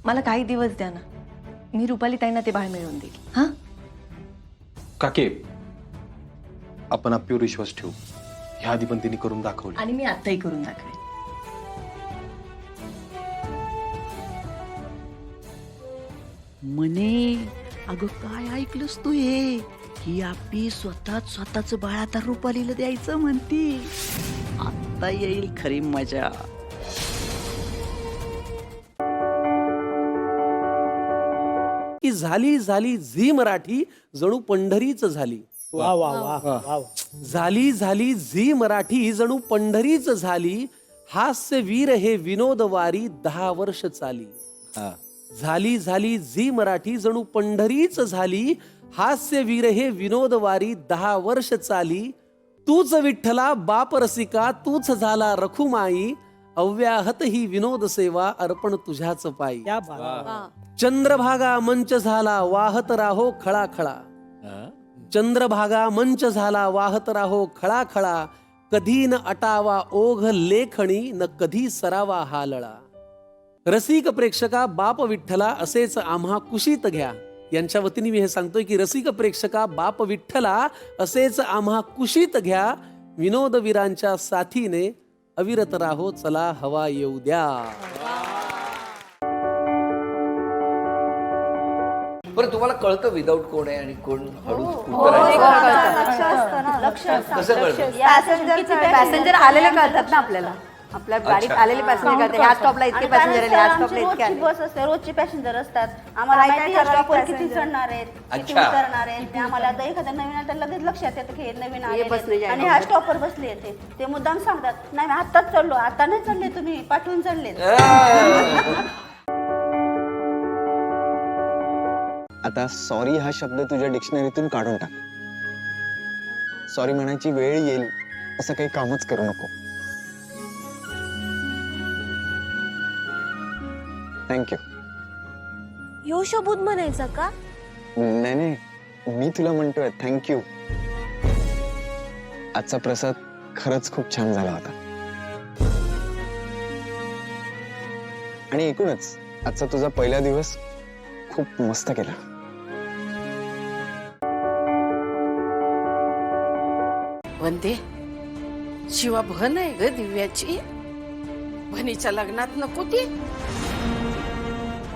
मला काही दिवस द्या ना, मी रुपाली ताईंना ते बाळ मिळवून देईल. हा काके, आपण आपल्यावर विश्वास ठेवू. ह्या आधी पण तिने करून दाखवलं आणि मी आत्ताही करून दाखवेन. म्हणे अगं काय ऐकलंस तू हे की आपली स्वतःच बाळ आता रुपालीला द्यायचं म्हणती. आता येईल खरी मजा. की झाली झाली झी मराठी जणू पंढरीच झाली. वा वा वा वा वा. झाली झाली झी मराठी जणू पंढरीच झाली. हास्य वीर हे विनोद वारी 10 वर्ष चाली. झाली झाली झी मराठी जणू पंढरीच झाली. हास्य वीर हे विनोद वारी 10 वर्ष चाली. तूच विठ्ठला बाप रसिका तूच झाला रखुमाई. अव्याहत ही विनोद सेवा अर्पण तुझ्याच पायी. क्या बात. चंद्रभागा मंच झाला वाहत राहो खळाखळा. चंद्रभागा मंच झाला वाहत राहो खळाखळा. कधी न अटावा ओघ लेखणी न कधी सरावा हा लळा. रसिक प्रेक्षका बाप विठ्ठला असेच आम्हा कुशीत घ्या. यांच्या वतीने मी हे सांगतोय की रसिक प्रेक्षका बाप विठ्ठला असेच आम्हा कुशीत घ्या. विनोदवीरांच्या साथीने अविरत राहो चला हवा येऊ द्या. बरं तुम्हाला कळतं विदाऊट कोण आहे आणि कोण हळू कसं कळतं? पॅसेंजर आलेले कळतात ना आपल्याला. आपल्या गाडीत आलेले पॅसेंजर कळतात. ह्या स्टॉपला इतके पॅसेंजर आले, ह्या स्टॉपला इतके आले. बस असते, रोजचे पॅसेंजर असतात. आम्हाला माहिती आहे स्टॉपवर किती चढणार आहेत, किती उतरणार आहेत. ते आम्हाला आता एखाद्या नवीन आता लगेच लक्षात येतं की हे नवीन आले आणि ह्या स्टॉपवर बसले येते. ते मुद्दाम सांगतात नाही आताच चढलो, आता नाही चढले तुम्ही, पाठवून चढले. आता सॉरी हा शब्द तुझ्या डिक्शनरीतून काढून टाक. सॉरी म्हणायची वेळ येईल असं काही कामच करू नको. थँक्यू. यो शब्द म्हणायचा का? नाही नाही, मी तुला म्हणतोय थँक्यू. आजचा प्रसाद खरंच खूप छान झाला होता. आणि एकूणच आजचा तुझा पहिला दिवस खूप मस्त केला. वंदे, शिवा बहन आहे ग दिव्याची. बहिणीच्या लग्नात नको ती.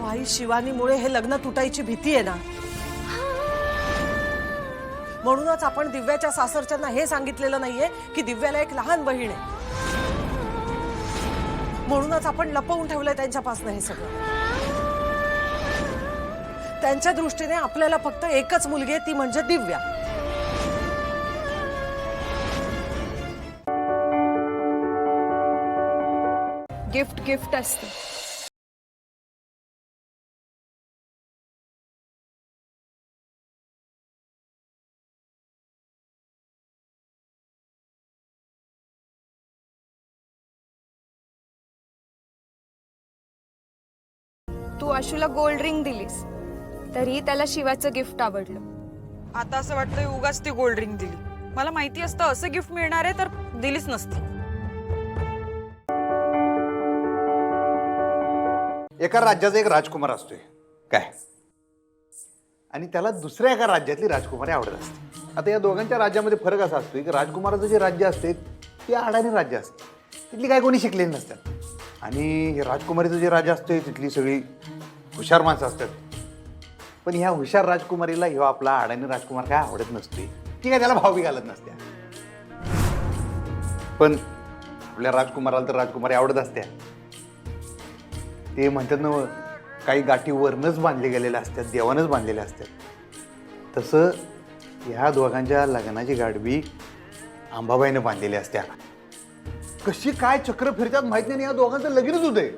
आई शिवानीमुळे हे लग्न तुटायची भीती आहे ना. म्हणूनच आपण दिव्याच्या सासरच्यांना हे सांगितलेलं नाहीये की दिव्याला एक लहान बहीण आहे. म्हणूनच आपण लपवून ठेवलंय त्यांच्यापासून हे सगळं. त्यांच्या दृष्टीने आपल्याला फक्त एकच मुलगी आहे, ती म्हणजे दिव्या. गिफ्ट गिफ्ट असतं. तू आशूला गोल्ड रिंग दिलीस तरी त्याला शिवाचं गिफ्ट आवडलं. आता असं वाटतंय उगाच ती गोल्ड रिंग दिली. मला माहिती असतं असं गिफ्ट मिळणार आहे तर दिलीच नसती. एका राज्याचा एक राजकुमार असतोय काय, आणि त्याला दुसऱ्या एका राज्यातली राजकुमारी आवडत असते. आता या दोघांच्या राज्यामध्ये फरक असा असतोय की राजकुमाराचं जे राज्य असते ते अडाणी राज्य असते. तिथली काय कोणी शिकलेली नसतात. आणि राजकुमारीचं जे राज्य असतंय तिथली सगळी हुशार माणसं असतात. पण ह्या हुशार राजकुमारीला ह्यो आपला अडाणी राजकुमार काय आवडत नसतोय. ती काय त्याला भाव बी घालत नसत्या. पण आपल्या राजकुमाराला तर राजकुमारी आवडत असत्या. ते म्हणतात ना, काही गाठी वरनच बांधले गेलेल्या असतात, देवानच बांधलेल्या असतात. तसं ह्या दोघांच्या लग्नाची गाडवी अंबाबाईनं बांधलेली असत्या. कशी काय चक्र फिरतात माहित नाही, या दोघांचं लगीनच होतंय.